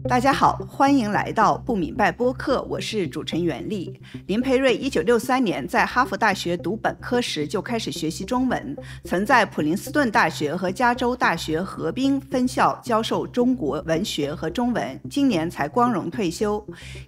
大家好，欢迎来到不明白播客，我是主持人袁丽。林培瑞1963年在哈佛大学读本科时就开始学习中文，曾在普林斯顿大学和加州大学河滨分校教授中国文学和中文，今年才光荣退休。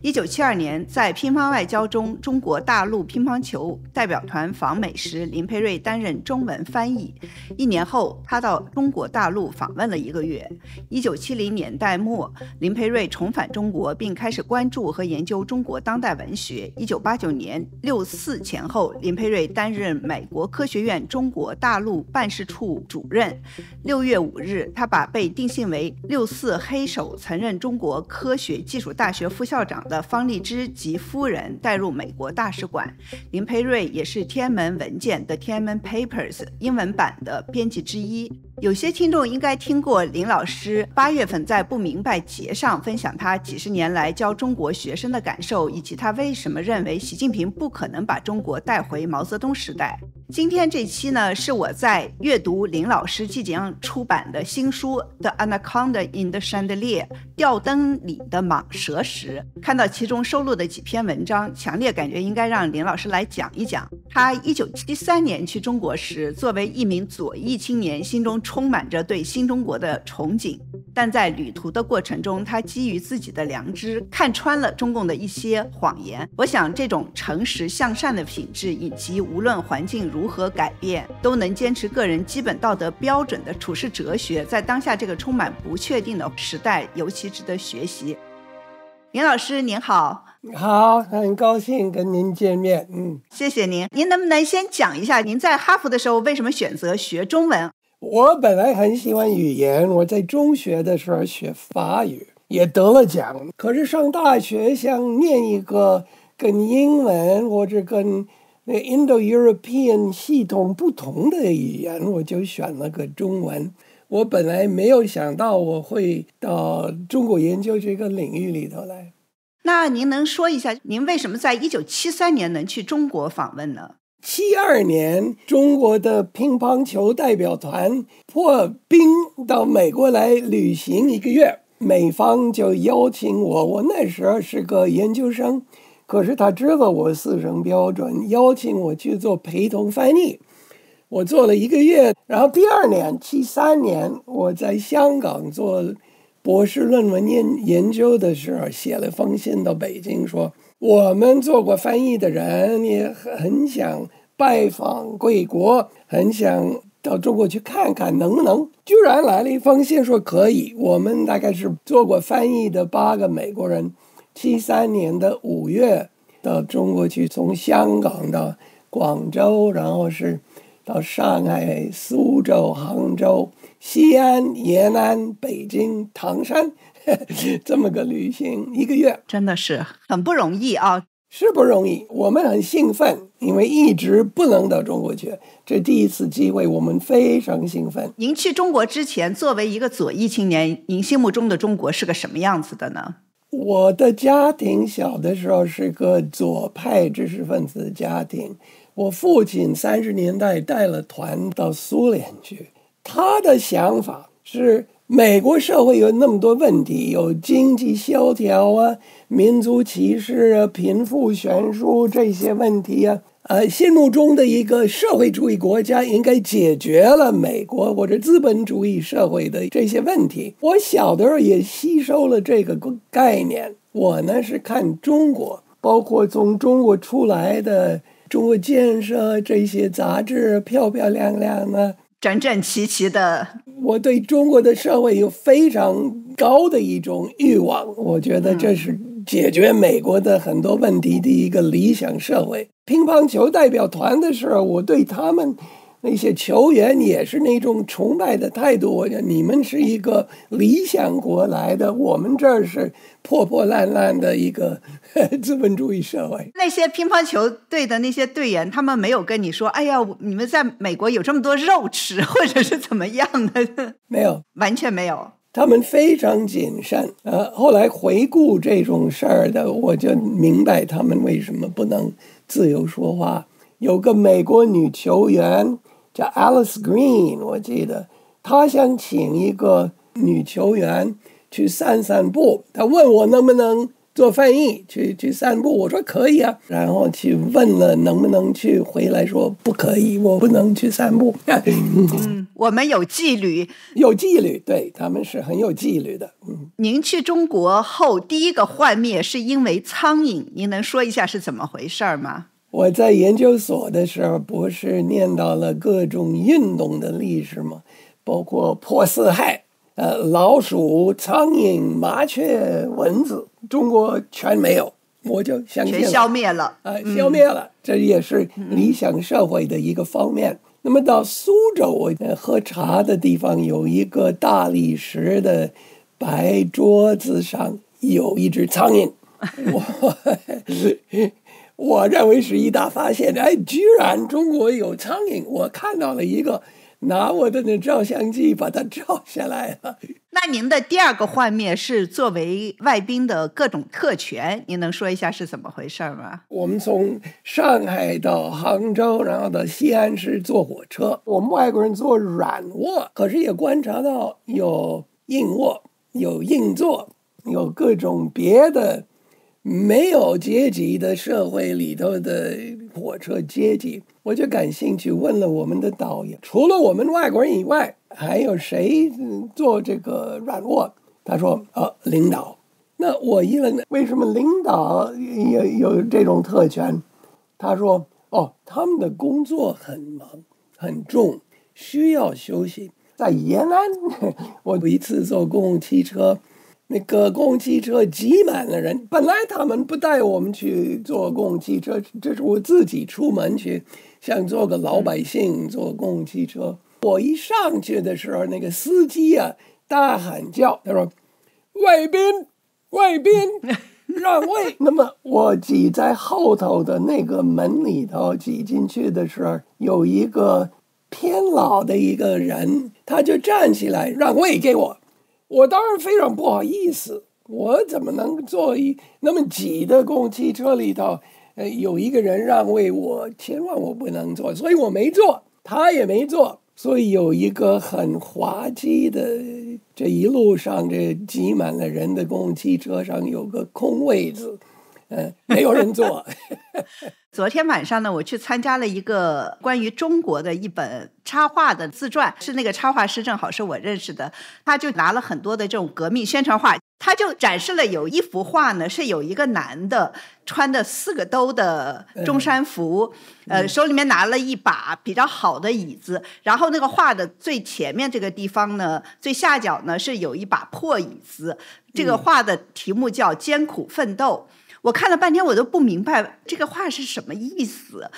1972年在乒乓外交中，中国大陆乒乓球代表团访美时，林培瑞担任中文翻译。1年后，他到中国大陆访问了1个月。1970年代末，林培瑞重返中国，并开始关注和研究中国当代文学。1989年6·4前后，林培瑞担任美国科学院中国大陆办事处主任。6月5日，他把被定性为6·4黑手、曾任中国科学技术大学副校长的方励之及夫人带入美国大使馆。林培瑞也是天安门文件的天安门 Papers 英文版的编辑之一。有些听众应该听过林老师8月份在不明白节上分享他几十年来教中国学生的感受，以及他为什么认为习近平不可能把中国带回毛泽东时代。今天这期呢，是我在阅读林老师即将出版的新书《The Anaconda in the Chandelier》吊灯里的蟒蛇时，看到其中收录的几篇文章，强烈感觉应该让林老师来讲一讲。他1973年去中国时，作为一名左翼青年，心中充满着对新中国的憧憬，但在旅途的过程中，他基于自己的良知，看穿了中共的一些谎言。我想这种诚实向善的品质，以及无论环境如何改变，都能坚持个人基本道德标准的处世哲学，在当下这个充满不确定的时代尤其值得学习。林老师您好。好，很高兴跟您见面。谢谢您。您能不能先讲一下您在哈佛的时候为什么选择学中文？我本来很喜欢语言，我在中学的时候学法语，也得了奖。可是上大学想念一个跟英文或者跟那 Indo-European 系统不同的语言，我就选了个中文。我本来没有想到我会到中国研究这个领域里头来。那您能说一下，您为什么在1973年能去中国访问呢？72年，中国的乒乓球代表团破冰到美国来旅行1个月，美方就邀请我，我那时候是个研究生，可是他知道我4声标准，邀请我去做陪同翻译。我做了1个月，然后第2年73年，我在香港做博士论文研究的时候，写了封信到北京说，我们做过翻译的人也很想拜访贵国，很想到中国去看看能不能。居然来了一封信说可以。我们大概是做过翻译的8个美国人73年的5月到中国去，从香港到广州，然后是到上海、苏州、杭州、西安、延安、北京、唐山这么个旅行1个月，真的是很不容易啊。是不容易，我们很兴奋，因为一直不能到中国去，这第一次机会，我们非常兴奋。您去中国之前，作为一个左翼青年，您心目中的中国是个什么样子的呢？我的家庭小的时候是个左派知识分子的家庭，我父亲30年代带了团到苏联去，他的想法是美国社会有那么多问题，有经济萧条啊，民族歧视啊，贫富悬殊这些问题啊，心目中的一个社会主义国家应该解决了美国或者资本主义社会的这些问题。我小的时候也吸收了这个概念。我呢是看中国，包括从中国出来的中国建设这些杂志，漂漂亮亮的，整整齐齐的。我对中国的社会有非常高的一种欲望，我觉得这是解决美国的很多问题的一个理想社会。乒乓球代表团的时候，我对他们那些球员也是那种崇拜的态度，我觉得你们是一个理想国来的，我们这儿是破破烂烂的一个资本主义社会。那些乒乓球队的那些队员，他们没有跟你说哎呀你们在美国有这么多肉吃，或者是怎么样的？没有，完全没有。他们非常谨慎。后来回顾这种事儿的，我就明白他们为什么不能自由说话。有个美国女球员叫 Alice Green， 我记得他想请一个女球员去散步，他问我能不能做翻译去散步，我说可以啊，然后去问了能不能去，回来说不可以，我不能去散步。我们有纪律，有纪律，对，他们是很有纪律的。您去中国后第一个幻灭是因为苍蝇，您能说一下是怎么回事吗？我在研究所的时候不是念到了各种运动的历史吗？包括破四害，老鼠、苍蝇、麻雀、蚊子，中国全没有，我就相信了，全消灭了。消灭了，这也是理想社会的一个方面。那么到苏州，我喝茶的地方有一个大理石的白桌子上有一只苍蝇，我认为是一大发现。居然中国有苍蝇，我看到了一个，拿我的那照相机把它照下来了。那您的第二个幻灭是作为外宾的各种特权，您能说一下是怎么回事吗？我们从上海到杭州，然后到西安市坐火车，我们外国人坐软卧，可是也观察到有硬卧，有硬座，有各种别的没有阶级的社会里头的火车阶级。我就感兴趣，问了我们的导游，除了我们外国人以外，还有谁坐这个软卧？他说领导。那我一问，为什么领导有这种特权？他说他们的工作很忙很重，需要休息。在延安，我有一次坐公共汽车，那个公共汽车挤满了人，本来他们不带我们去坐公共汽车，这是我自己出门去，想做个老百姓坐公共汽车。我一上去的时候，那个司机大喊叫，他说外宾让位。那么我挤在后头的那个门里头挤进去的时候，有一个偏老的一个人，他就站起来让位给我。我当然非常不好意思，我怎么能坐那么挤的公共汽车里头，有一个人让位，我千万我不能坐，所以我没坐，他也没坐。所以有一个很滑稽的，这一路上这挤满了人的公共汽车上有个空位子，没有人坐。昨天晚上呢，我去参加了一个关于中国的一本插画的自传，是那个插画师正好是我认识的，他就拿了很多的这种革命宣传画，他就展示了有一幅画呢，是有一个男的穿的4个兜的中山服，手里面拿了一把比较好的椅子，然后那个画的最前面这个地方呢，最下角呢是有一把破椅子，这个画的题目叫艰苦奋斗。我看了半天我都不明白这个画是什么意思。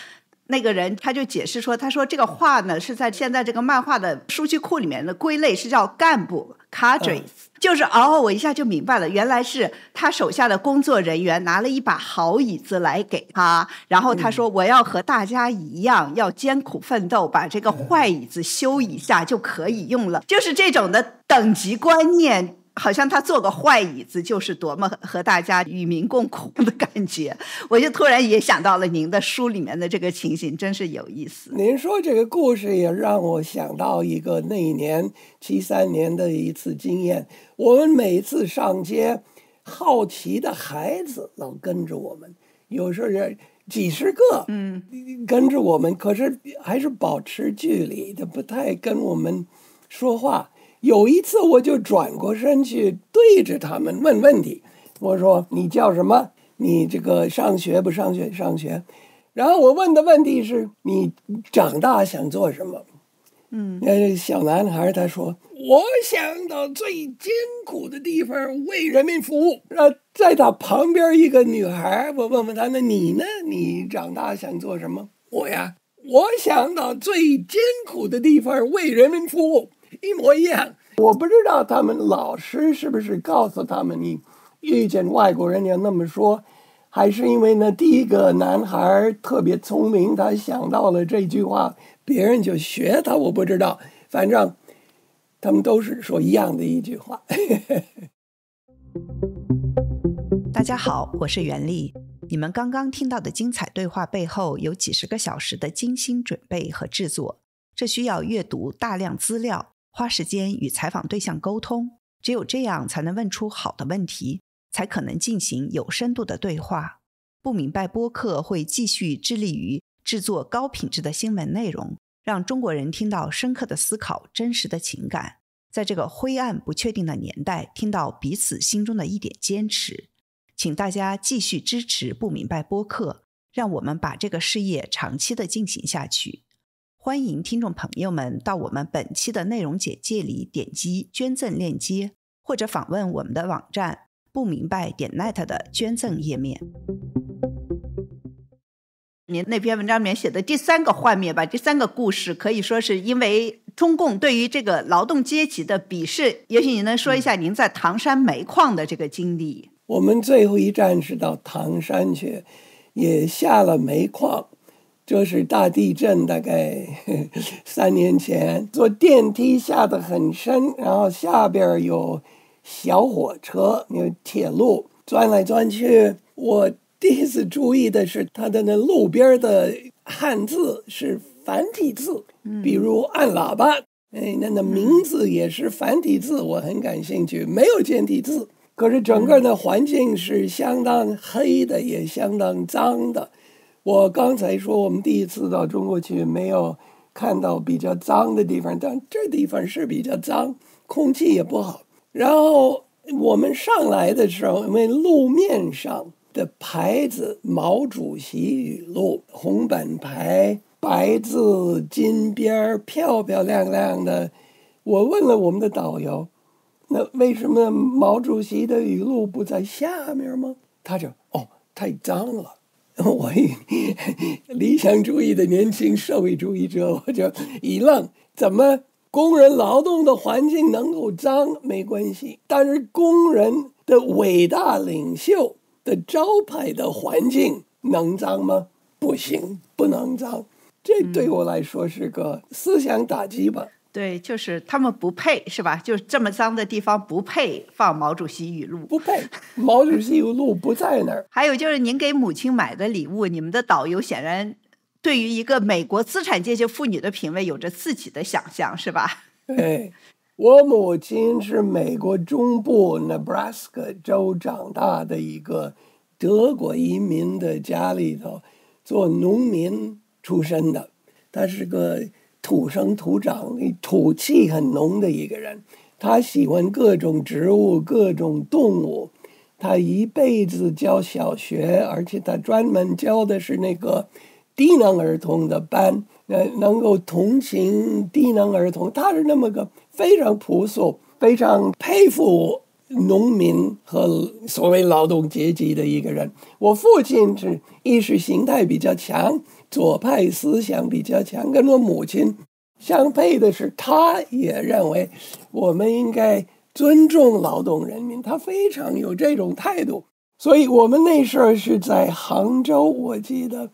那个人他就解释说，他说这个画呢是在现在这个漫画的数据库里面的归类是叫干部 cadres，就是我一下就明白了，原来是他手下的工作人员拿了一把好椅子来给他，然后他说我要和大家一样要艰苦奋斗，把这个坏椅子修一下就可以用了，就是这种的等级观念，好像他做个坏椅子就是多么和大家与民共苦的感觉。我就突然也想到了您的书里面的这个情形，真是有意思。您说这个故事也让我想到一个那一年73年的一次经验。我们每次上街，好奇的孩子老跟着我们，有时候几十个跟着我们，可是还是保持距离的，不太跟我们说话。有一次我就转过身去对着他们问问题，我说你叫什么？你这个上学不上学？上学。然后我问的问题是你长大想做什么？小男孩他说我想到最艰苦的地方为人民服务。在他旁边一个女孩，我问问他，那你呢？你长大想做什么？我想到最艰苦的地方为人民服务。一模一样。我不知道他们老师是不是告诉他们你遇见外国人要那么说，还是因为呢第一个男孩特别聪明，他想到了这句话，别人就学他，我不知道。反正他们都是说一样的一句话。大家好，我是袁丽。你们刚刚听到的精彩对话背后有几十个小时的精心准备和制作，这需要阅读大量资料，花时间与采访对象沟通，只有这样才能问出好的问题，才可能进行有深度的对话。不明白播客会继续致力于制作高品质的新闻内容，让中国人听到深刻的思考、真实的情感，在这个灰暗不确定的年代听到彼此心中的一点坚持。请大家继续支持不明白播客，让我们把这个事业长期的进行下去。欢迎听众朋友们到我们本期的内容简介里点击捐赠链接，或者访问我们的网站不明白.net 的捐赠页面。您那篇文章里面写的第三个幻灭吧，第三个故事可以说是因为中共对于这个劳动阶级的鄙视，也许您能说一下您在唐山煤矿的这个经历。我们最后一站是到唐山去，也下了煤矿，这是大地震，大概3年前，坐电梯下得很深，然后下边有小火车，有铁路，钻来钻去。我第一次注意的是它的那路边的汉字是繁体字，比如按喇叭，那名字也是繁体字，我很感兴趣，没有简体字。可是整个的环境是相当黑的，也相当脏的。我刚才说我们第一次到中国去，没有看到比较脏的地方，但这地方是比较脏，空气也不好。然后我们上来的时候，因为路面上的牌子毛主席语录，红本牌，白字金边，漂漂亮亮的。我问了我们的导游，那为什么毛主席的语录不在下面吗？他就太脏了。我理想主义的年轻社会主义者，我就一愣，怎么工人劳动的环境能够脏没关系，但是工人的伟大领袖的招牌的环境能脏吗？不行，不能脏。这对我来说是个思想打击吧。对，就是他们不配，是吧？就这么脏的地方不配放毛主席语录，不配，毛主席语录不在那儿。还有就是您给母亲买的礼物，你们的导游显然对于一个美国资产阶级妇女的品味有着自己的想象，是吧？对，我母亲是美国中部 Nebraska 州长大的一个德国移民的家里头做农民出身的，她是个土生土长、土气很浓的一个人。他喜欢各种植物、各种动物。他一辈子教小学，而且他专门教的是那个低能儿童的班，能够同情低能儿童。他是那么个非常朴素、非常佩服农民和所谓劳动阶级的一个人。我父亲是意识形态比较强，左派思想比较强，跟我母亲相配的是，他也认为我们应该尊重劳动人民，他非常有这种态度。所以我们那时候是在杭州，我记得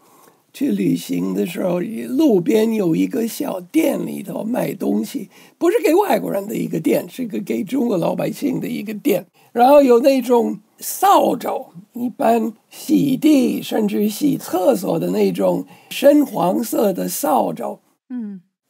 去旅行的时候，路边有一个小店里头卖东西，不是给外国人的一个店，是个给中国老百姓的一个店。然后有那种扫帚，一般洗地甚至洗厕所的那种深黄色的扫帚。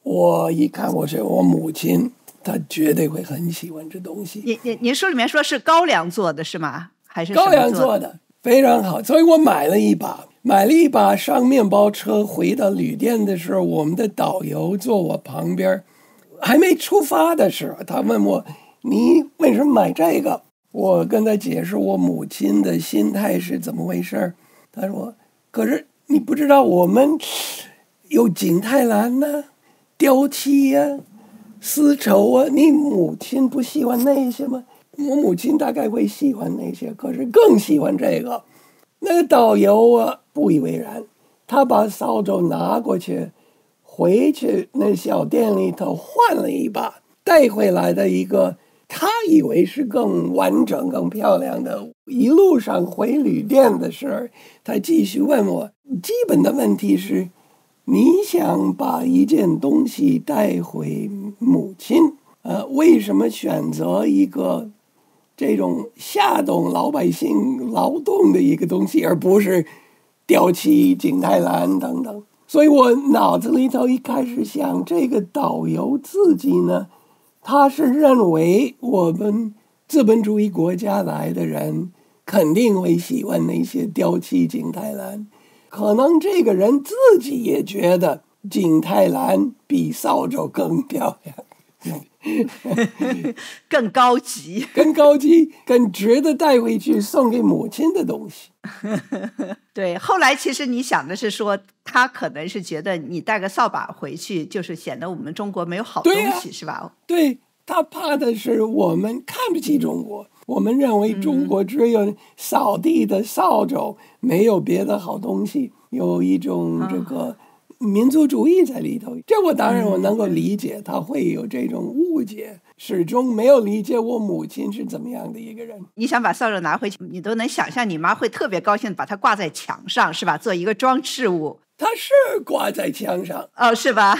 我一看，我说我母亲她绝对会很喜欢这东西。您书里面说是高粱做的是吗？还是高粱做的？非常好，所以我买了一把上面包车。回到旅店的时候，我们的导游坐我旁边，还没出发的时候，他问我你为什么买这个？我跟他解释我母亲的心态是怎么回事。他说可是你不知道我们有景泰蓝呢、雕漆呀、丝绸啊，你母亲不喜欢那些吗？我母亲大概会喜欢那些，可是更喜欢这个。那个导游啊不以为然，他把扫帚拿过去，回去那小店里头换了一把，带回来的一个他以为是更完整更漂亮的。一路上回旅店的时候，他继续问我，基本的问题是你想把一件东西带回母亲，为什么选择一个这种下动老百姓劳动的一个东西，而不是雕漆、景泰蓝等等？所以我脑子里头一开始想，这个导游自己呢，他是认为我们资本主义国家来的人肯定会喜欢那些雕漆景泰蓝，可能这个人自己也觉得景泰蓝比扫帚更漂亮。更高级，更值得带回去送给母亲的东西。对，后来其实你想的是说，他可能是觉得你带个扫把回去，就是显得我们中国没有好东西，是吧？对，他怕的是我们看不起中国，我们认为中国只有扫地的扫帚，没有别的好东西，有一种这个民族主义在里头。这我当然我能够理解，他会有这种误解，始终没有理解我母亲是怎么样的一个人。你想把扫帚拿回去，你都能想象你妈会特别高兴把它挂在墙上，是吧？做一个装饰物。它是挂在墙上哦，是吧？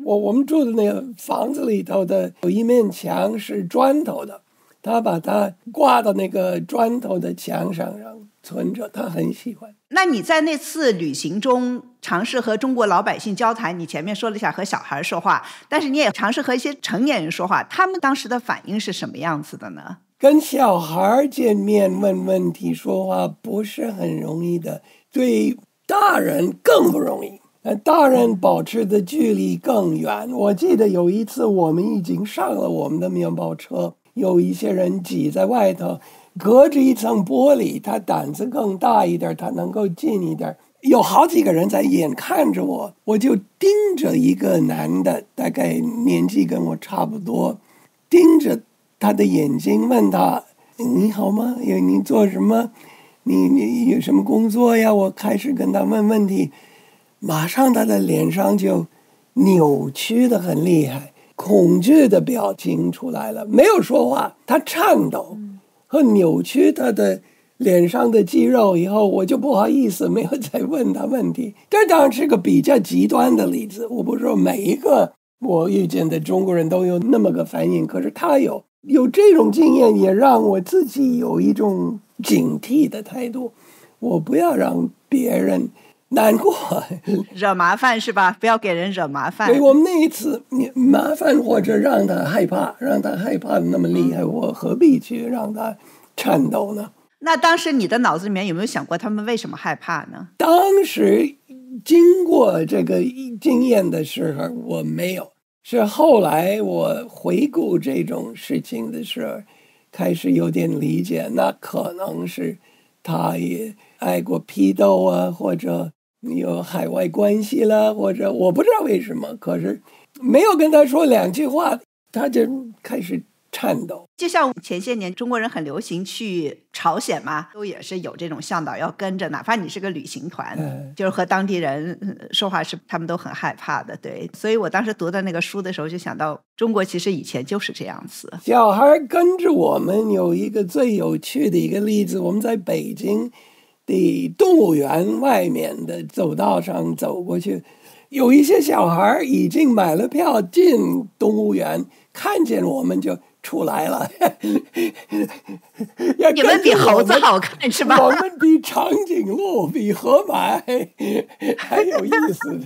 我们住的那个房子里头的有一面墙是砖头的，他把它挂到那个砖头的墙上，让存着，他很喜欢。那你在那次旅行中尝试和中国老百姓交谈，你前面说了一下和小孩说话，但是你也尝试和一些成年人说话，他们当时的反应是什么样子的呢？跟小孩见面问问题说话不是很容易的，对大人更不容易，大人保持的距离更远。我记得有一次我们已经上了我们的面包车，有一些人挤在外头，隔着一层玻璃，他胆子更大一点，他能够近一点。有好几个人在眼看着我，我就盯着一个男的，大概年纪跟我差不多，盯着他的眼睛问他，你好吗？你做什么？你有什么工作呀？我开始跟他问问题，马上他的脸上就扭曲的很厉害，恐惧的表情出来了，没有说话，他颤抖和扭曲他的脸上的肌肉。以后我就不好意思没有再问他问题。这当然是个比较极端的例子，我不是说每一个我遇见的中国人都有那么个反应，可是他有这种经验，也让我自己有一种警惕的态度，我不要让别人难过惹麻烦是吧？不要给人惹麻烦。所以我们那一次麻烦或者让他害怕的那么厉害，我何必去让他颤抖呢？那当时你的脑子里面有没有想过他们为什么害怕呢？当时经过这个经验的时候我没有，是后来我回顾这种事情的时候开始有点理解，那可能是他也挨过批斗啊，或者有海外关系啦，或者我不知道为什么，可是没有跟他说两句话，他就开始颤抖。就像前些年中国人很流行去朝鲜嘛，都也是有这种向导要跟着，哪怕你是个旅行团，就是和当地人说话是他们都很害怕的。对，所以我当时读的那个书的时候就想到，中国其实以前就是这样子。小孩跟着我们有一个最有趣的一个例子，我们在北京的动物园外面的走道上走过去，有一些小孩已经买了票进动物园，看见我们就出来了。你们比猴子好看是吧？我们比长颈鹿比河马还有意思。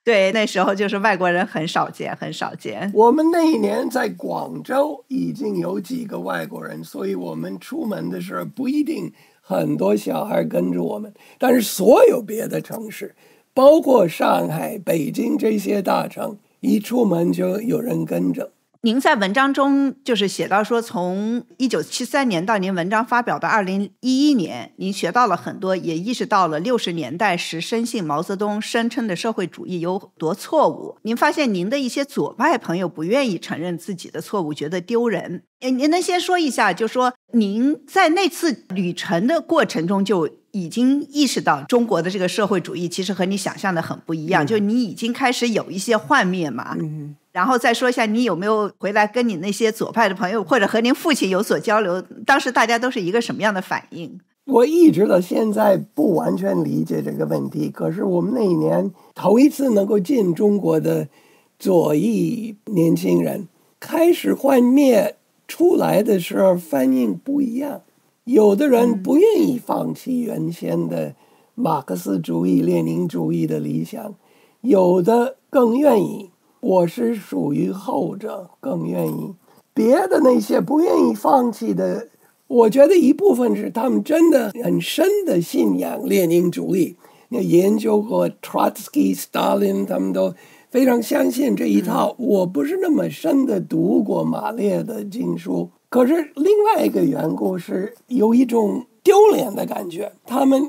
对，那时候就是外国人很少见很少见。我们那一年在广州已经有几个外国人，所以我们出门的时候不一定很多小孩跟着我们，但是所有别的城市包括上海、北京这些大城，一出门就有人跟着。您在文章中就是写到说，从1973年到您文章发表的2011年，您学到了很多，也意识到了60年代时深信毛泽东声称的社会主义有多错误。您发现您的一些左派朋友不愿意承认自己的错误，觉得丢人。您能先说一下，就说您在那次旅程的过程中就已经意识到中国的这个社会主义其实和你想象的很不一样，就你已经开始有一些幻灭嘛。然后再说一下，你有没有回来跟你那些左派的朋友或者和您父亲有所交流，当时大家都是一个什么样的反应？我一直到现在不完全理解这个问题，可是我们那一年头一次能够进中国的左翼年轻人开始幻灭出来的时候反应不一样，有的人不愿意放弃原先的马克思主义列宁主义的理想，有的更愿意。我是属于后者，更愿意。别的那些不愿意放弃的，我觉得一部分是他们真的很深的信仰列宁主义，研究过 Trotsky、Stalin， 他们都非常相信这一套。我不是那么深的读过马列的经书，可是另外一个缘故是有一种丢脸的感觉。他们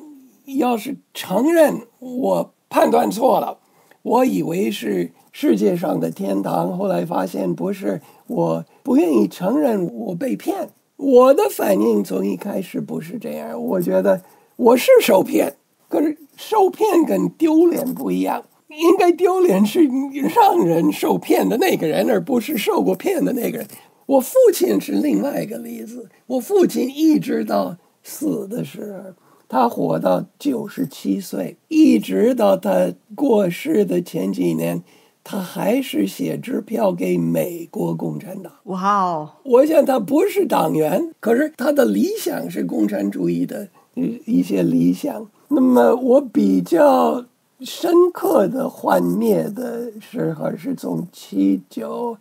要是承认我判断错了，我以为是世界上的天堂，后来发现不是，我不愿意承认我被骗。我的反应从一开始不是这样，我觉得我是受骗，可是受骗跟丢脸不一样。应该丢脸是让人受骗的那个人，而不是受过骗的那个人。我父亲是另外一个例子，我父亲一直到死的时候，他活到97岁，一直到他过世的前几年，他还是写支票给美国共产党。哇哦！我想他不是党员，可是他的理想是共产主义的一些理想。那么我比较深刻的幻灭的时候是从7980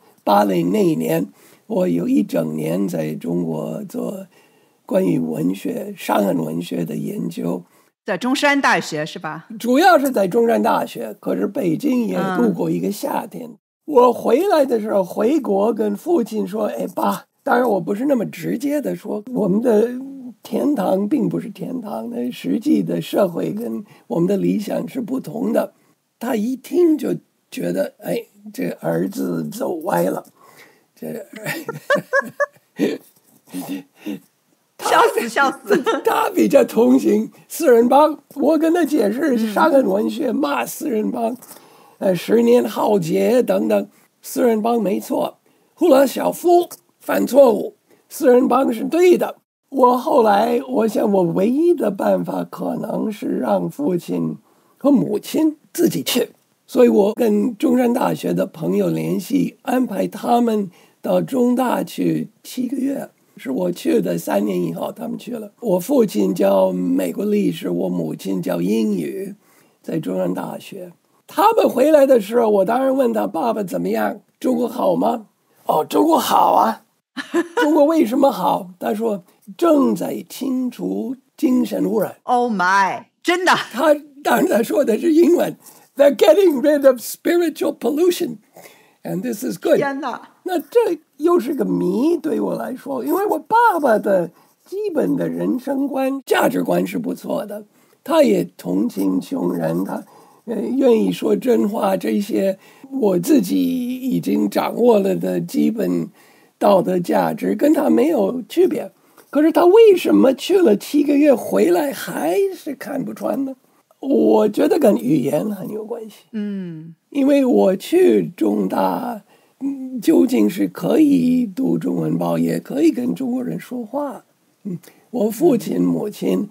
那一年，我有一整年在中国做关于文学、伤痕文学的研究。在中山大学是吧？主要是在中山大学，可是北京也度过一个夏天。我回来的时候，回国跟父亲说：“哎，爸，当然我不是那么直接的说，我们的天堂并不是天堂的，实际的社会跟我们的理想是不同的。”他一听就觉得，哎，这儿子走歪了，这。笑死！他比较同情四人帮，我跟他解释伤痕文学骂四人帮，10年浩劫等等，四人帮没错，赫鲁晓夫犯错误，四人帮是对的。后来我想，我唯一的办法可能是让父亲和母亲自己去，所以我跟中山大学的朋友联系，安排他们到中大去7个月。是我去的3年以后，他们去了。我父亲教美国历史，我母亲教英语，在中山大学。他们回来的时候，我当然问他爸爸怎么样，中国好吗？哦，中国好啊。中国为什么好？他说正在清除精神污染。Oh my， 真的？当然他说的是英文。They're getting rid of spiritual pollution, and this is good. 天哪！那这又是个谜对我来说，因为我爸爸的基本的人生观、价值观是不错的，他也同情穷人，他愿意说真话，这些我自己已经掌握了的基本道德价值跟他没有区别。可是他为什么去了7个月回来还是看不穿呢？我觉得跟语言很有关系。因为我去中大，究竟是可以读中文报，也可以跟中国人说话。我父亲、母亲，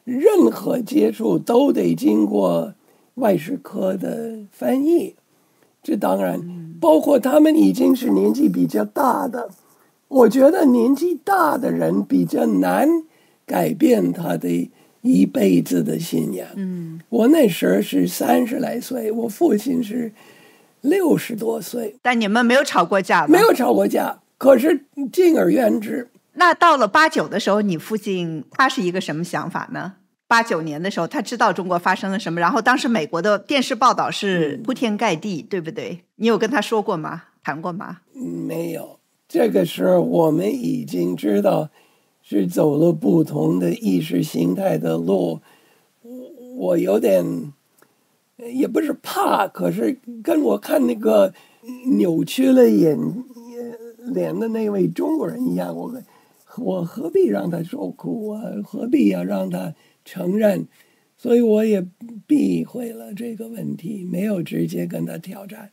任何接触都得经过外事科的翻译。这当然包括他们已经是年纪比较大的。我觉得年纪大的人比较难改变他的一辈子的信仰。我那时候是30来岁，我父亲是60多岁。但你们没有吵过架吗？没有吵过架，可是敬而远之。那到了89的时候，你父亲他是一个什么想法呢？89年的时候，他知道中国发生了什么，然后当时美国的电视报道是铺天盖地，对不对？你有跟他说过吗？谈过吗？没有。这个时候我们已经知道是走了不同的意识形态的路。我有点也不是怕，可是跟我看那个扭曲了脸的那位中国人一样，我何必让他受苦啊？何必要让他承认？所以我也避讳了这个问题，没有直接跟他挑战。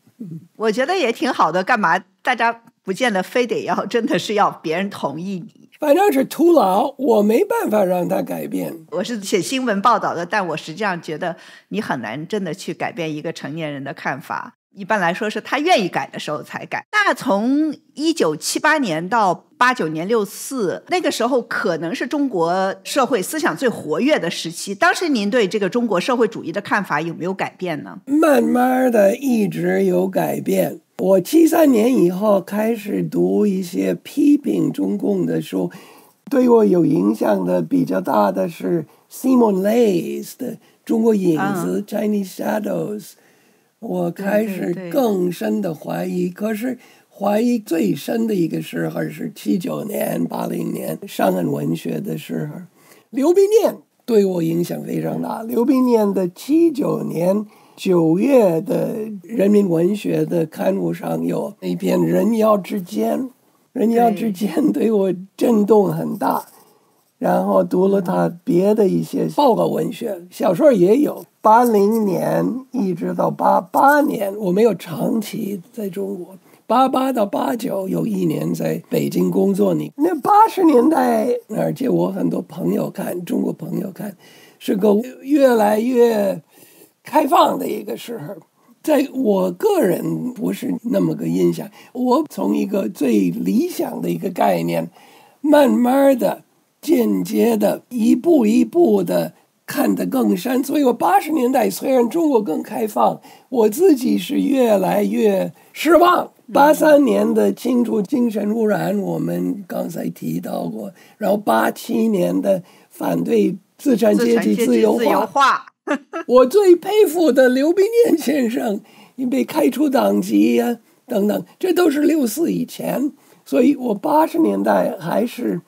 我觉得也挺好的，干嘛大家不见得非得要真的是要别人同意你？反正是徒劳，我没办法让他改变。我是写新闻报道的，但我实际上觉得你很难真的去改变一个成年人的看法。一般来说是他愿意改的时候才改。那从1978年到89年64，那个时候可能是中国社会思想最活跃的时期。当时您对这个中国社会主义的看法有没有改变呢？慢慢的一直有改变。我73年以后开始读一些批评中共的书，对我有影响的比较大的是 Simon Leys 的《中国影子》Chinese Shadows。我开始更深的怀疑，可是怀疑最深的一个时候是79年、80年上岸文学的时候，刘宾念对我影响非常大。刘宾念的79年9月的人民文学的刊物上有一篇《人妖之间》，《人妖之间》对我震动很大。然后读了他别的一些报告文学，小说也有。80年一直到88年，我没有长期在中国。88到89有1年在北京工作。那80年代，而且我很多朋友看，中国朋友看，是个越来越开放的一个时候。在我个人不是那么个印象，我从一个最理想的一个概念，慢慢的间接的一步一步的看得更深。所以我80年代虽然中国更开放，我自己是越来越失望。83年的清除精神污染我们刚才提到过，然后87年的反对资产阶级自由化我最佩服的刘宾念先生被开除党籍啊等等，这都是64以前。所以我80年代还是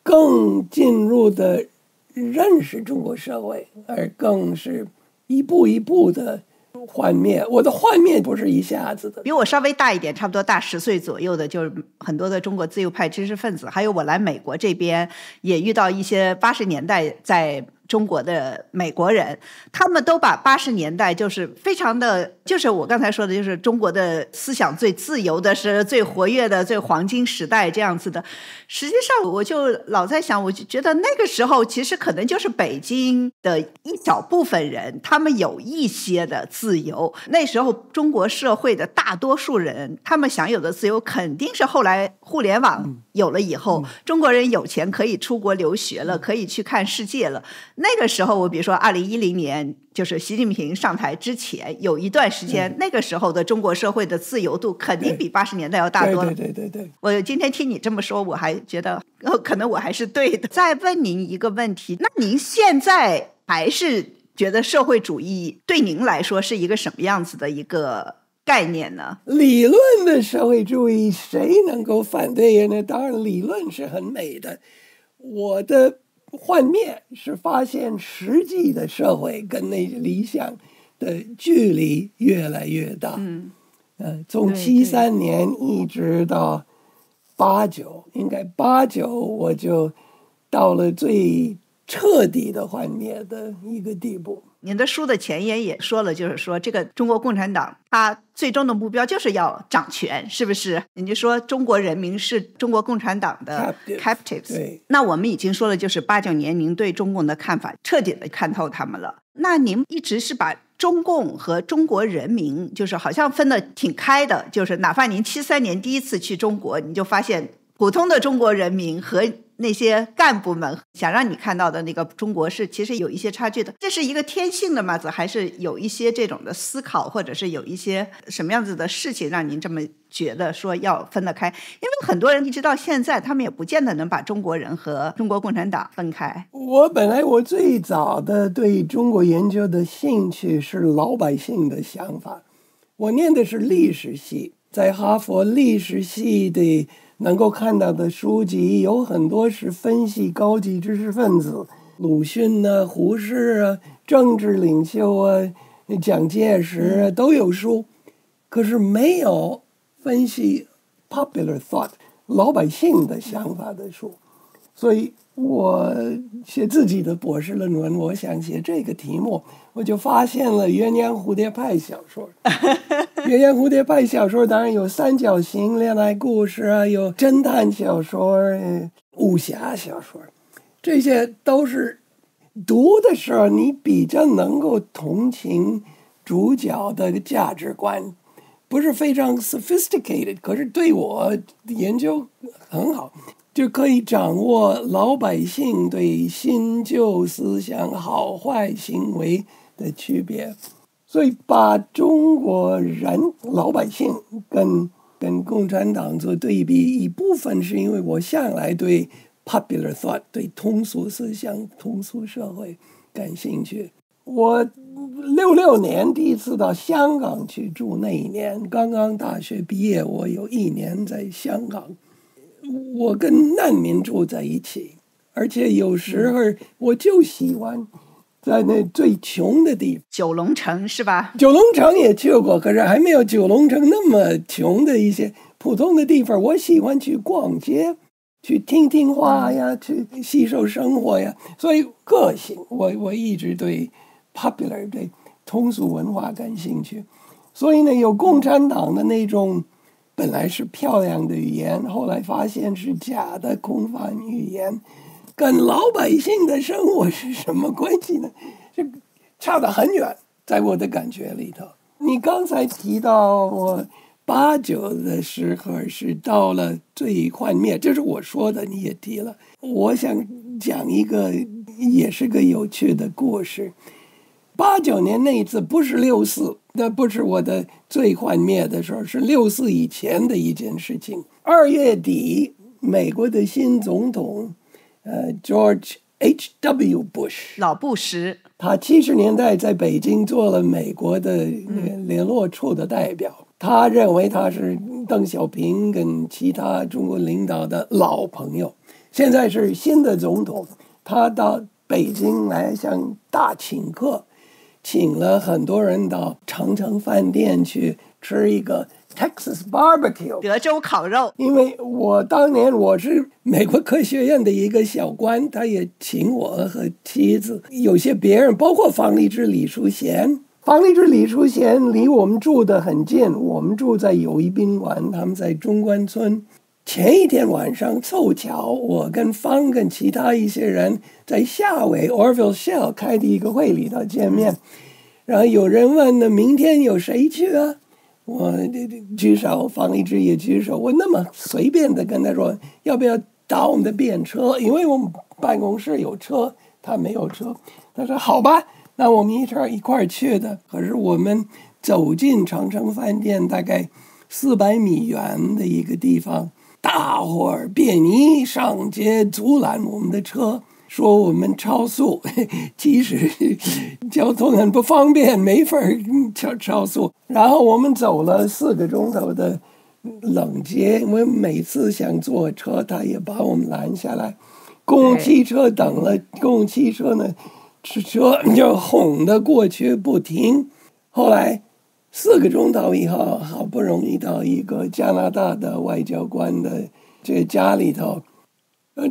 更进入的认识中国社会，而更是一步一步的幻灭。我的幻灭不是一下子的。比我稍微大一点，差不多大10岁左右的，就是很多的中国自由派知识分子，还有我来美国这边也遇到一些80年代在中国的美国人，他们都把80年代就是非常的，就是我刚才说的，就是中国的思想最自由的是最活跃的最黄金时代这样子的。实际上我就老在想，我就觉得那个时候其实可能就是北京的一小部分人，他们有一些的自由。那时候中国社会的大多数人，他们享有的自由肯定是后来互联网有了以后，中国人有钱可以出国留学了，可以去看世界了。那个时候我比如说2010年就是习近平上台之前有一段时间，那个时候的中国社会的自由度肯定比80年代要大多了。对。我今天听你这么说，我还觉得可能我还是对的。再问您一个问题，那您现在还是觉得社会主义对您来说是一个什么样子的一个概念呢？理论的社会主义谁能够反对呢？当然理论是很美的，我的幻灭是发现实际的社会跟那理想的距离越来越大。从73年一直到89，应该89我就到了最彻底的幻灭的一个地步。您的书的前言也说了，就是说这个中国共产党它最终的目标就是要掌权，是不是？你就说中国人民是中国共产党的 captives。 对，那我们已经说了，就是89年您对中共的看法彻底的看透他们了。那您一直是把中共和中国人民就是好像分得挺开的，就是哪怕您73年第一次去中国，你就发现普通的中国人民和那些干部们想让你看到的那个中国是其实有一些差距的。这是一个天性的吗？还是有一些这种的思考，或者是有一些什么样子的事情让您这么觉得说要分得开？因为很多人一直到现在他们也不见得能把中国人和中国共产党分开。我最早的对中国研究的兴趣是老百姓的想法。我念的是历史系，在哈佛历史系的能够看到的书籍有很多是分析高级知识分子，鲁迅啊、胡适啊、政治领袖啊、蒋介石啊都有书，可是没有分析 popular thought 老百姓的想法的书。所以我写自己的博士论文，我想写这个题目，我就发现了鸳鸯蝴蝶派小说。鸳鸯蝴蝶派小说当然有三角形恋爱故事啊，有侦探小说、武侠小说，这些都是读的时候你比较能够同情主角的价值观，不是非常 sophisticated， 可是对我研究很好，就可以掌握老百姓对新旧思想好坏行为的区别。所以把中国人老百姓跟共产党做对比，一部分是因为我向来对 popular thought 对通俗思想、通俗社会感兴趣。我66年第一次到香港去住，那一年刚刚大学毕业，我有1年在香港，我跟难民住在一起，而且有时候我就喜欢在那最穷的地方，九龙城是吧？九龙城也去过，可是还没有九龙城那么穷的一些普通的地方。我喜欢去逛街，去听听话呀，去吸收生活呀。所以个性，我一直对 popular 对通俗文化感兴趣。所以呢，有共产党的那种本来是漂亮的语言，后来发现是假的空泛语言。跟老百姓的生活是什么关系呢？这差得很远，在我的感觉里头。你刚才提到我89的时候是到了最幻灭，这是我说的，你也提了。我想讲一个也是个有趣的故事。89年那一次不是64，那不是我的最幻灭的时候，是64以前的一件事情。2月底，美国的新总统George H.W. Bush 老布什，他70年代在北京做了美国的联络处的代表，他认为他是邓小平跟其他中国领导的老朋友。现在是新的总统，他到北京来向大请客，请了很多人到长城饭店去吃一个Texas barbecue 德州烤肉。因为当年我是美国科学院的一个小官，他也请我和妻子，有些别人，包括方励之、李淑贤。方励之、李淑贤离我们住得很近，我们住在友谊宾馆，他们在中关村。前一天晚上凑巧，我跟方跟其他一些人在夏威 Orville Shell 开的一个会里头见面，然后有人问呢，明天有谁去啊？我举手，方励之也举手。我那么随便的跟他说，要不要打我们的便车？因为我们办公室有车，他没有车。他说好吧，那我们一块儿去的。可是我们走进长城饭店，大概400米远的一个地方，大伙儿便衣上街阻拦我们的车，说我们超速，其实交通很不方便，没法超速。然后我们走了4个钟头的冷街，我每次想坐车，他也把我们拦下来。公共汽车等了，公共汽车呢，车就哄得过去不停。后来4个钟头以后，好不容易到一个加拿大的外交官的这家里头。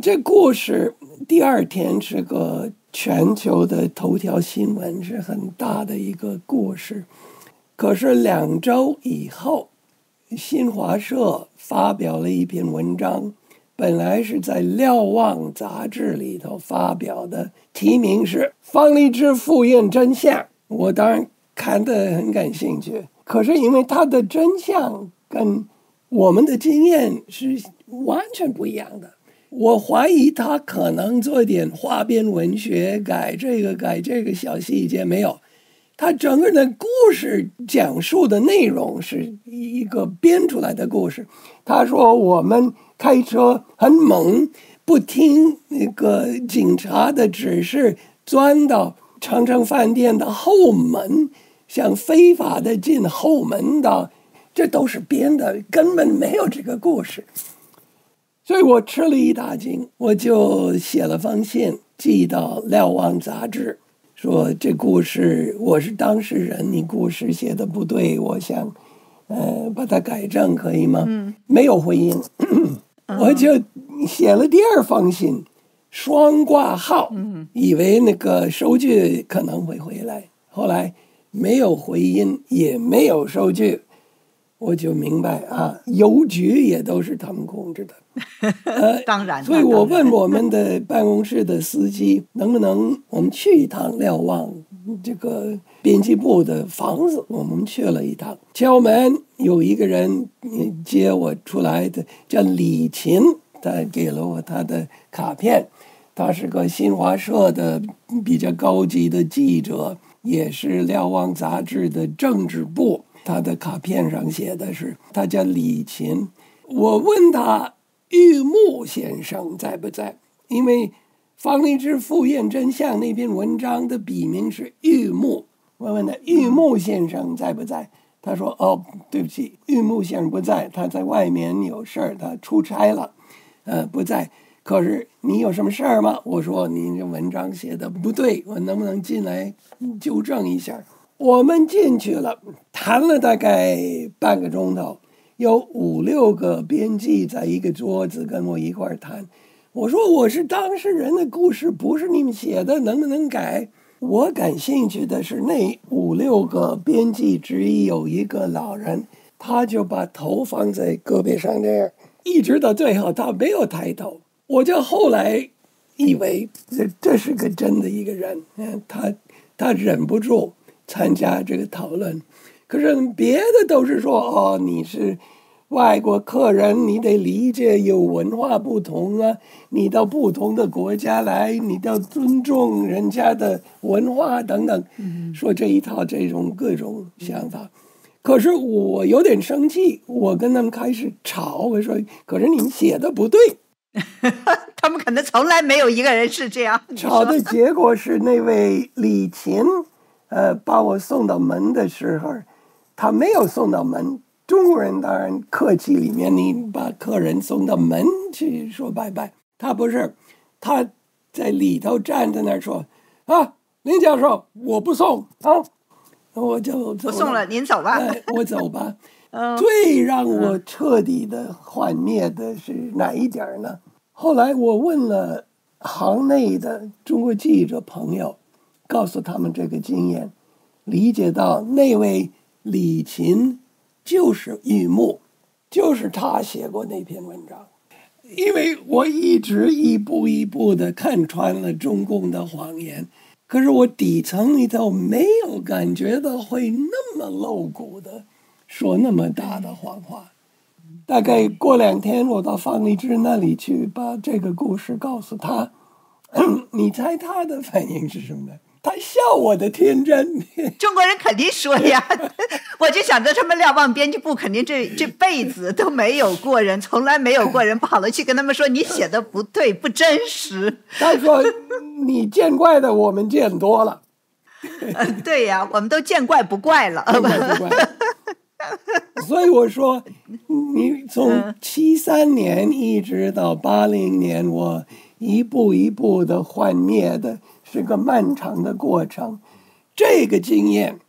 这故事第2天是个全球的头条新闻，是很大的一个故事。可是2周以后，新华社发表了一篇文章，本来是在《瞭望》杂志里头发表的，题名是方励之赴印真相。我当然看得很感兴趣，可是因为它的真相跟我们的经验是完全不一样的，我怀疑他可能做点花边文学，改这个小细节，没有。他整个的故事讲述的内容是一个编出来的故事。他说我们开车很猛，不听那个警察的指示，钻到长城饭店的后门，想非法的进后门的，这都是编的，根本没有这个故事。所以我吃了一大惊，我就写了封信寄到《瞭望》杂志，说这故事我是当事人，你故事写的不对，我想把它改正，可以吗？没有回音。我就写了第2封信，双挂号，以为那个收据可能会回来，后来没有回音，也没有收据，我就明白啊，邮局也都是他们控制的。当然，所以我问我们的办公室的司机，能不能我们去一趟瞭望这个编辑部的房子？我们去了一趟，敲门，有一个人接我出来的，叫李琴，他给了我他的卡片。他是个新华社的比较高级的记者，也是瞭望杂志的政治部，他的卡片上写的是他叫李琴。我问他玉木先生在不在，因为方励之赴燕真相那篇文章的笔名是玉木，我问他玉木先生在不在，他说哦，对不起，玉木先生不在，他在外面有事儿，他出差了，不在。可是你有什么事儿吗？我说你这文章写的不对，我能不能进来纠正一下？我们进去了，谈了大概半个钟头，有5、6个编辑在一个桌子跟我一块谈。我说我是当事人的故事，不是你们写的，能不能改？我感兴趣的是那5、6个编辑之一有一个老人，他就把头放在胳膊上这样，一直到最后他没有抬头。我就后来以为这是个真的一个人，他忍不住参加这个讨论。可是别的都是说哦，你是外国客人，你得理解有文化不同啊，你到不同的国家来，你要尊重人家的文化等等，说这一套这种各种想法。可是我有点生气，我跟他们开始吵，我说可是你们写的不对。他们可能从来没有一个人是这样。吵的结果是那位李琴把我送到门的时候，他没有送到门。中国人当然客气，里面你把客人送到门去说拜拜，他不是，他在里头站在那儿说啊，林教授我不送啊，我就走了，不送了，您走吧。我走吧。最让我彻底的幻灭的是哪一点呢？后来我问了行内的中国记者朋友，告诉他们这个经验，理解到那位李琴就是玉木，就是他写过那篇文章。因为我一直一步一步的看穿了中共的谎言，可是我底层里头没有感觉到会那么露骨的说那么大的谎话。大概过2天我到方励之那里去把这个故事告诉他，你猜他的反应是什么？他笑我的天真。中国人肯定说呀，我就想着他们瞭望编辑部肯定这辈子都没有过人，从来没有过人跑了去跟他们说你写的不对，不真实。他说你见怪的我们见多了。对呀，我们都见怪不怪了。见怪不怪。所以我说你从73年一直到80年，我一步一步的幻灭的是个漫长的过程。这个经验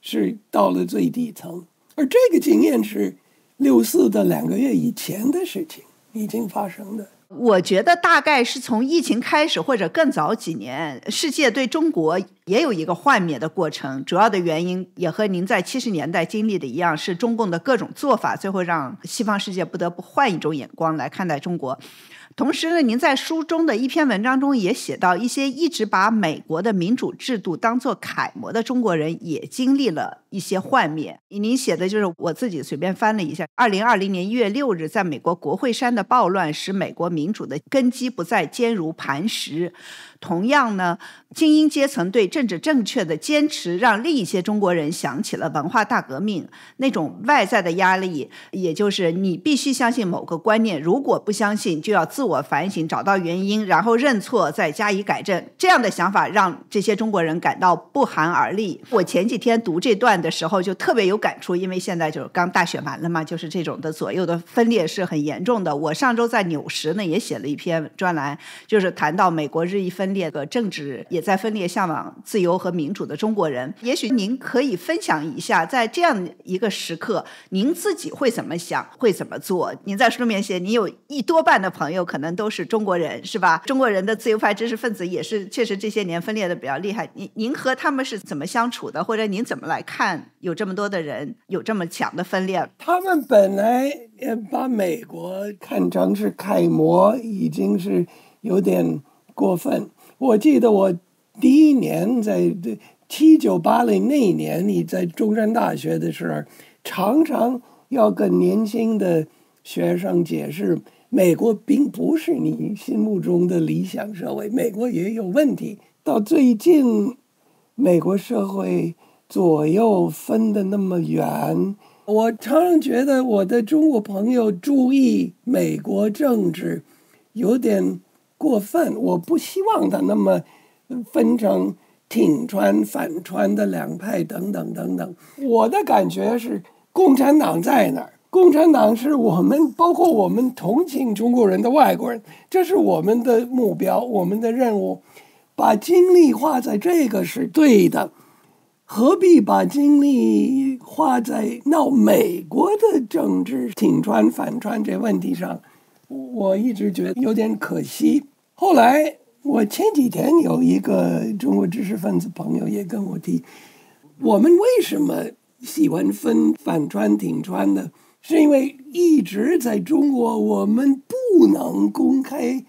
是到了最底层，而这个经验是64的2个月以前的事情已经发生的。我觉得大概是从疫情开始或者更早几年，世界对中国也有一个幻灭的过程，主要的原因也和您在70年代经历的一样，是中共的各种做法最后让西方世界不得不换一种眼光来看待中国。同时呢，您在书中的一篇文章中也写到，一些一直把美国的民主制度当作楷模的中国人也经历了一些幻灭。您写的就是我自己随便翻了一下，2020年1月6日，在美国国会山的暴乱使美国民主的根基不再坚如磐石。同样呢，精英阶层对政治正确的坚持，让另一些中国人想起了文化大革命那种外在的压力，也就是你必须相信某个观念，如果不相信，就要自我反省，找到原因，然后认错，再加以改正。这样的想法让这些中国人感到不寒而栗。我前几天读这段的时候就特别有感触，因为现在就是刚大选完了嘛，就是这种的左右的分裂是很严重的。我上周在纽时呢也写了一篇专栏，就是谈到美国日益分裂的政治也在分裂，向往自由和民主的中国人。也许您可以分享一下，在这样一个时刻，您自己会怎么想，会怎么做？您在书里面写，你有多半的朋友可能都是中国人，是吧？中国人的自由派知识分子也是确实这些年分裂的比较厉害。您和他们是怎么相处的？或者您怎么来看有这么多的人有这么强的分裂？他们本来把美国看成是楷模，已经是有点过分。我记得我第一年在7980那一年，你在中山大学的时候，常常要跟年轻的学生解释，美国并不是你心目中的理想社会，美国也有问题。到最近美国社会左右分得那么远。我常常觉得我的中国朋友注意美国政治有点过分，我不希望他那么分成挺川反川的两派等等等等。我的感觉是共产党在哪儿？共产党是我们，包括我们同情中国人的外国人，这是我们的目标，我们的任务。把精力花在这个是对的，何必把精力花在闹美国的政治挺川反川这问题上？我一直觉得有点可惜。后来我前几天有一个中国知识分子朋友也跟我提，我们为什么喜欢分反川挺川呢？是因为一直在中国我们不能公开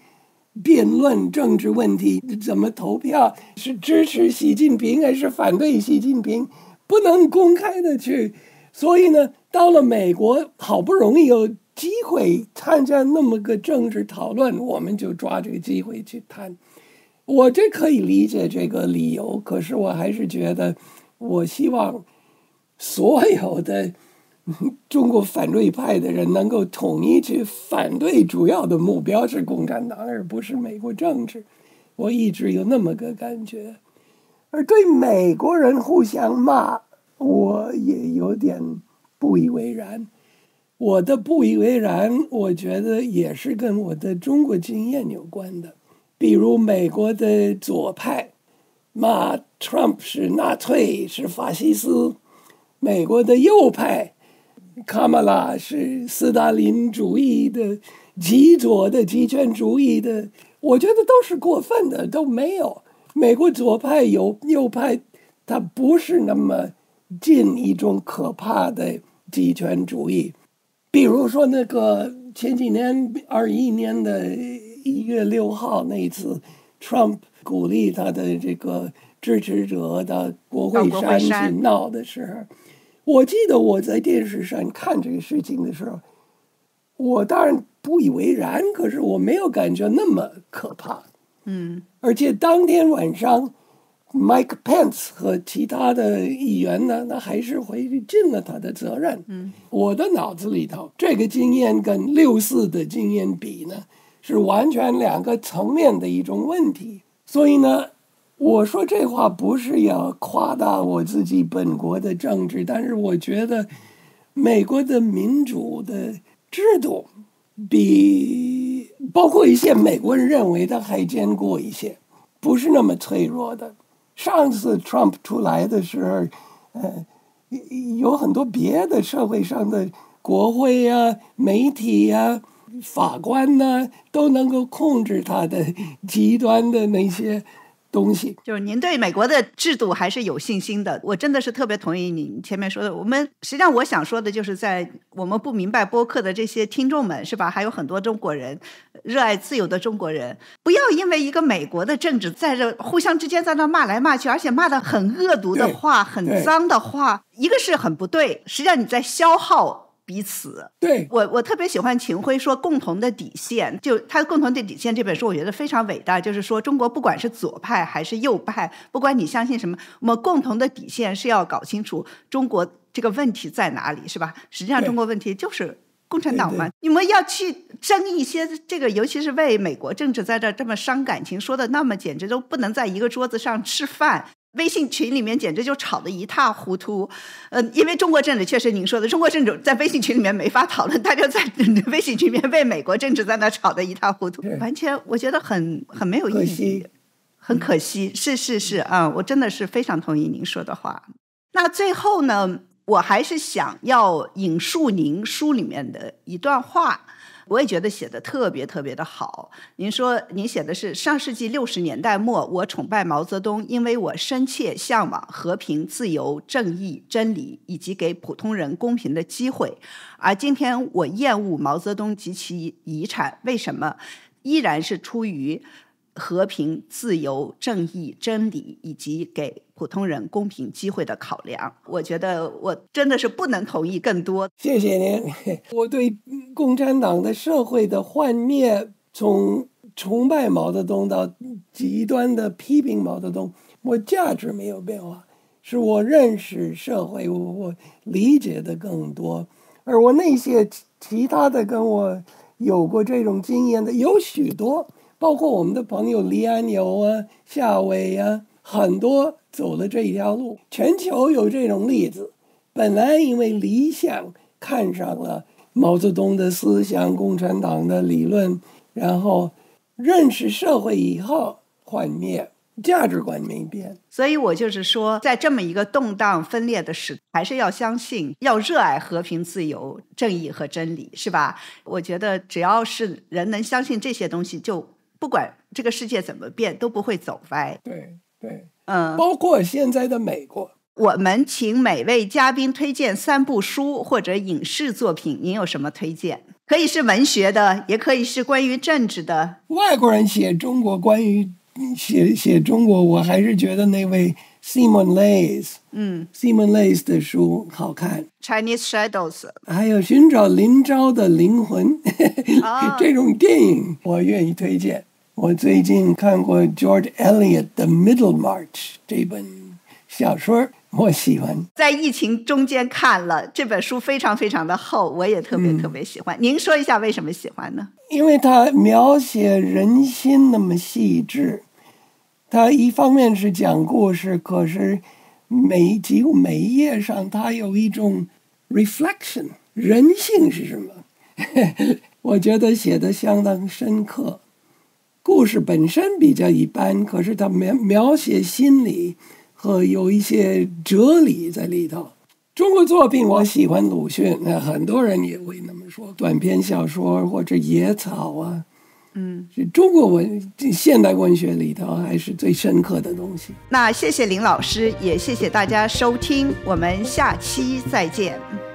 辩论政治问题，怎么投票，是支持习近平还是反对习近平，不能公开的去。所以呢，到了美国，好不容易有机会参加那么个政治讨论，我们就抓这个机会去谈。我这可以理解这个理由，可是我还是觉得，我希望所有的中国反对派的人能够统一去反对，主要的目标是共产党，而不是美国政治。我一直有那么个感觉。而对美国人互相骂，我也有点不以为然。我的不以为然，我觉得也是跟我的中国经验有关的。比如美国的左派骂 Trump 是纳粹，是法西斯；美国的右派卡马拉是斯大林主义的、极左的、极权主义的，我觉得都是过分的，都没有。美国左派有右派，它不是那么近一种可怕的极权主义。比如说那个前几年21年的1月6号那一次 Trump 鼓励他的这个支持者到国会山去闹的时候，我记得我在电视上看这个事情的时候，我当然不以为然，可是我没有感觉那么可怕。而且当天晚上 Mike Pence 和其他的议员呢，那还是回去尽了他的责任。我的脑子里头，这个经验跟64的经验比呢，是完全两个层面的一种问题。所以呢，我说这话不是要夸大我自己本国的政治，但是我觉得美国的民主的制度比包括一些美国人认为的还坚固一些，不是那么脆弱的。上次 Trump 出来的时候，有很多别的社会上的国会啊、媒体啊、法官呢，都能够控制他的极端的那些东西。就是您对美国的制度还是有信心的，我真的是特别同意您前面说的。我们实际上我想说的就是，在我们不明白播客的这些听众们，是吧？还有很多中国人，热爱自由的中国人，不要因为一个美国的政治在这互相之间在那骂来骂去，而且骂得很恶毒的话、很脏的话，一个是很不对，实际上你在消耗彼此。对，我特别喜欢秦晖说共同的底线，就他共同的底线这本书我觉得非常伟大，就是说中国不管是左派还是右派，不管你相信什么，我们共同的底线是要搞清楚中国这个问题在哪里，是吧？实际上中国问题就是共产党嘛，你们要去争一些这个，尤其是为美国政治在这么伤感情，说的那么简直都不能在一个桌子上吃饭。微信群里面简直就吵得一塌糊涂，因为中国政治确实您说的，中国政治在微信群里面没法讨论，大家在微信群里面为美国政治在那吵得一塌糊涂，完全我觉得很没有意义，很可惜，是啊，我真的是非常同意您说的话。那最后呢，我还是想要引述您书里面的一段话。我也觉得写得特别特别的好。您说您写的是上世纪60年代末，我崇拜毛泽东，因为我深切向往和平、自由、正义、真理以及给普通人公平的机会。而今天我厌恶毛泽东及其遗产，为什么？依然是出于和平、自由、正义、真理以及给普通人公平机会的考量。我觉得我真的是不能同意更多。谢谢您。我对共产党的社会的幻灭，从崇拜毛泽东到极端的批评毛泽东，我价值没有变化，是我认识社会，我理解的更多。而我那些其他的跟我有过这种经验的有许多，包括我们的朋友黎安友啊、夏伟啊，很多走了这条路。全球有这种例子，本来因为理想看上了毛泽东的思想、共产党的理论，然后认识社会以后幻灭，价值观没变。所以我就是说，在这么一个动荡分裂的时代，还是要相信，要热爱和平、自由、正义和真理，是吧？我觉得只要是人能相信这些东西，就不管这个世界怎么变，都不会走歪。对对，包括现在的美国。我们请每位嘉宾推荐3部书或者影视作品，您有什么推荐？可以是文学的，也可以是关于政治的。外国人写中国，关于写中国，我还是觉得那位 Simon Leys 的书好看。Chinese Shadows， 还有寻找林昭的灵魂这种电影我愿意推荐。我最近看过 George Eliot 的 Middlemarch 这本小说，我喜欢。在疫情中间看了这本书，非常非常的厚，我也特别喜欢。您说一下为什么喜欢呢？因为它描写人心那么细致，它一方面是讲故事，可是几乎每一页上它有一种 reflection， 人性是什么我觉得写得相当深刻。故事本身比较一般，可是它描写心理和有一些哲理在里头。中国作品我喜欢鲁迅，很多人也会那么说，短篇小说或者野草啊，是中国现代文学里头还是最深刻的东西。那谢谢林老师，也谢谢大家收听，我们下期再见。